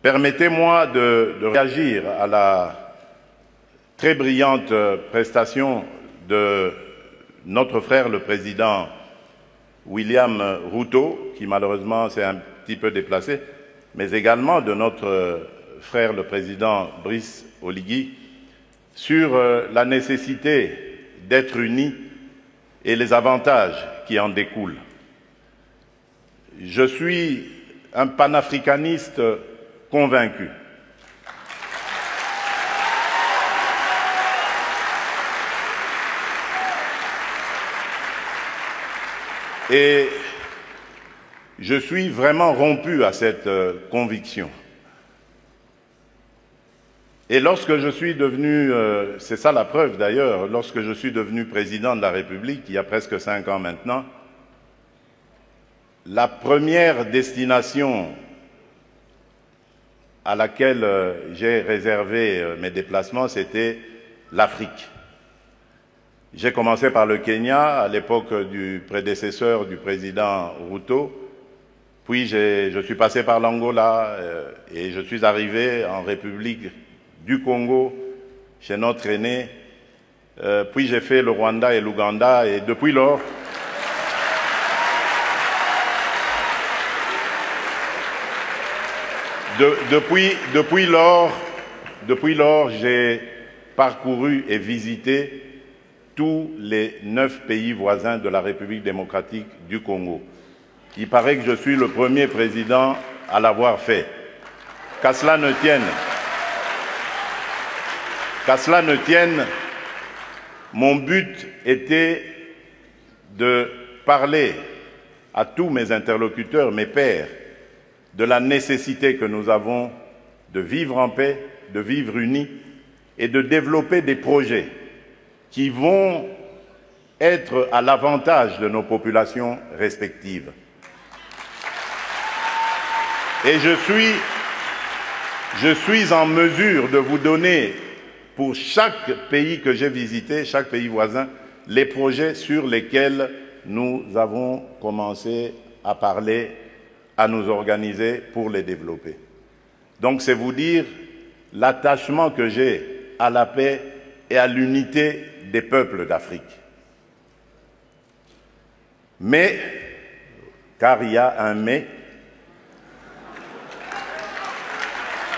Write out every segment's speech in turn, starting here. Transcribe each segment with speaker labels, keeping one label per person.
Speaker 1: Permettez-moi de réagir à la très brillante prestation de notre frère le président William Ruto, qui malheureusement s'est un petit peu déplacé, mais également de notre frère le président Brice Oligui, sur la nécessité d'être unis et les avantages qui en découlent. Je suis un panafricaniste convaincu. Et je suis vraiment rompu à cette conviction. Et lorsque je suis devenu, c'est ça la preuve d'ailleurs, lorsque je suis devenu président de la République, il y a presque 5 ans maintenant, la première destination à laquelle j'ai réservé mes déplacements, c'était l'Afrique. J'ai commencé par le Kenya, à l'époque du prédécesseur du président Ruto, puis je suis passé par l'Angola et je suis arrivé en République du Congo, chez notre aîné, puis j'ai fait le Rwanda et l'Ouganda, et depuis lors, depuis lors, j'ai parcouru et visité tous les 9 pays voisins de la République démocratique du Congo. Il paraît que je suis le premier président à l'avoir fait. Qu'à cela ne tienne, mon but était de parler à tous mes interlocuteurs, mes pairs, de la nécessité que nous avons de vivre en paix, de vivre unis et de développer des projets qui vont être à l'avantage de nos populations respectives. Et je suis en mesure de vous donner, pour chaque pays que j'ai visité, chaque pays voisin, les projets sur lesquels nous avons commencé à parler, à nous organiser pour les développer. Donc c'est vous dire l'attachement que j'ai à la paix et à l'unité des peuples d'Afrique. Mais, car il y a un mais,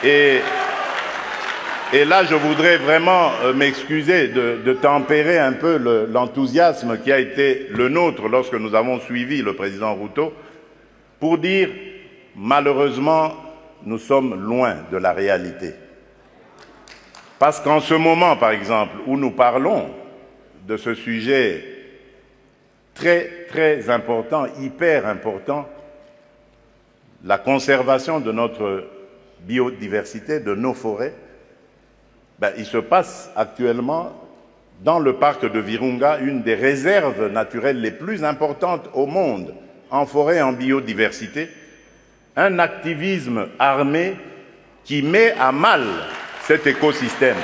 Speaker 1: et là je voudrais vraiment m'excuser de tempérer un peu l'enthousiasme qui a été le nôtre lorsque nous avons suivi le président Ruto, pour dire, malheureusement, nous sommes loin de la réalité. Parce qu'en ce moment, par exemple, où nous parlons de ce sujet très, très important, hyper important, la conservation de notre biodiversité, de nos forêts, il se passe actuellement dans le parc de Virunga une des réserves naturelles les plus importantes au monde, en forêt et en biodiversité, un activisme armé qui met à mal cet écosystème,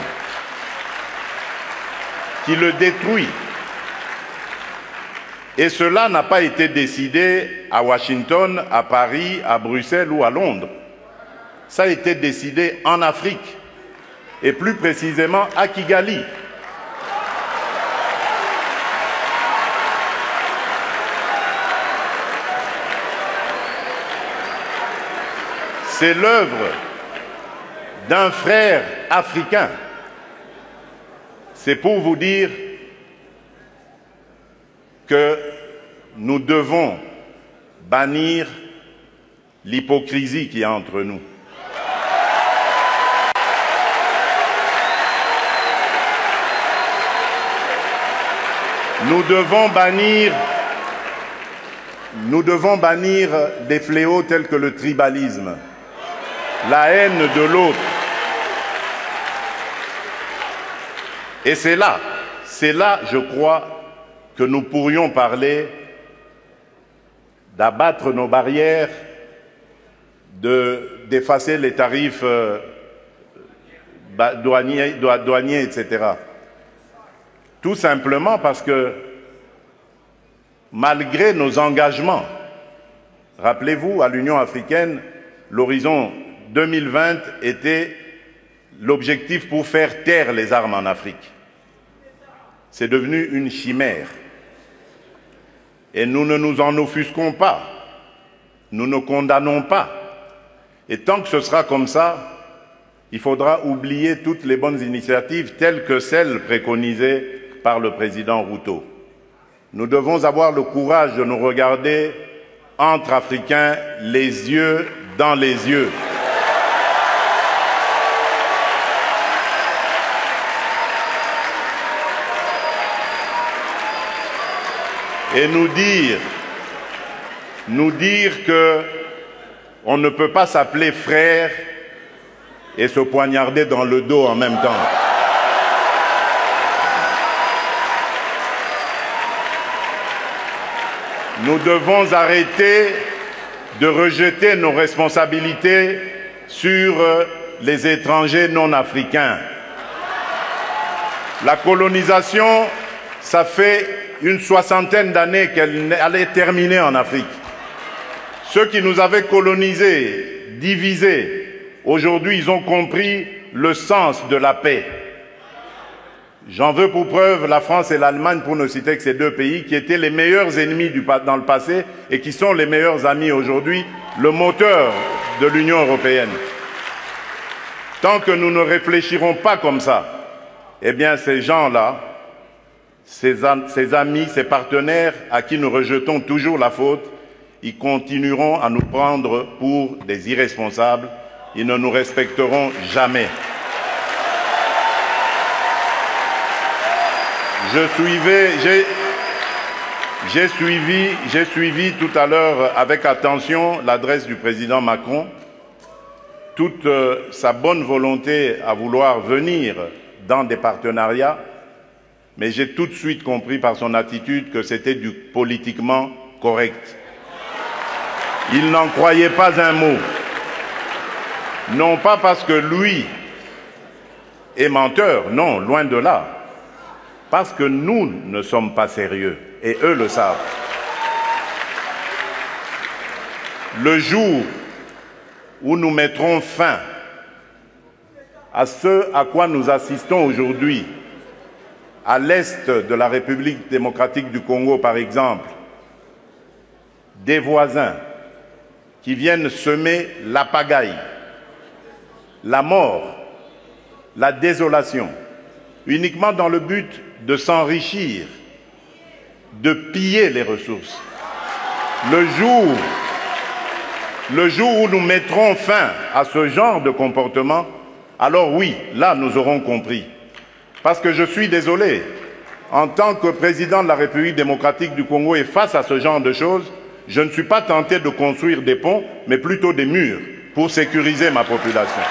Speaker 1: qui le détruit. Et cela n'a pas été décidé à Washington, à Paris, à Bruxelles ou à Londres. Ça a été décidé en Afrique, et plus précisément à Kigali. C'est l'œuvre d'un frère africain. C'est pour vous dire que nous devons bannir l'hypocrisie qui est entre nous. Nous devons bannir des fléaux tels que le tribalisme, la haine de l'autre. Et c'est là, je crois, que nous pourrions parler d'abattre nos barrières, d'effacer les tarifs douaniers, etc. Tout simplement parce que, malgré nos engagements, rappelez-vous, à l'Union africaine, l'horizon 2020 était l'objectif pour faire taire les armes en Afrique. C'est devenu une chimère. Et nous ne nous en offusquons pas. Nous ne condamnons pas. Et tant que ce sera comme ça, il faudra oublier toutes les bonnes initiatives telles que celles préconisées par le président Ruto. Nous devons avoir le courage de nous regarder entre Africains, les yeux dans les yeux. Et nous dire que on ne peut pas s'appeler frère et se poignarder dans le dos en même temps. Nous devons arrêter de rejeter nos responsabilités sur les étrangers non africains. La colonisation, ça fait une soixantaine d'années qu'elle allait terminer en Afrique. Ceux qui nous avaient colonisés, divisés, aujourd'hui ils ont compris le sens de la paix. J'en veux pour preuve la France et l'Allemagne, pour ne citer que ces deux pays, qui étaient les meilleurs ennemis dans le passé et qui sont les meilleurs amis aujourd'hui, le moteur de l'Union européenne. Tant que nous ne réfléchirons pas comme ça, eh bien ces gens-là, ces amis, ces partenaires à qui nous rejetons toujours la faute, ils continueront à nous prendre pour des irresponsables, ils ne nous respecteront jamais. J'ai suivi tout à l'heure avec attention l'adresse du président Macron, toute sa bonne volonté à vouloir venir dans des partenariats, mais j'ai tout de suite compris par son attitude que c'était du politiquement correct. Il n'en croyait pas un mot. Non pas parce que lui est menteur, non, loin de là. Parce que nous ne sommes pas sérieux, et eux le savent. Le jour où nous mettrons fin à ce à quoi nous assistons aujourd'hui, à l'est de la République démocratique du Congo par exemple, des voisins qui viennent semer la pagaille, la mort, la désolation, uniquement dans le but de s'enrichir, de piller les ressources. Le jour où nous mettrons fin à ce genre de comportement, alors oui, là nous aurons compris. Parce que je suis désolé, en tant que président de la République démocratique du Congo et face à ce genre de choses, je ne suis pas tenté de construire des ponts, mais plutôt des murs pour sécuriser ma population.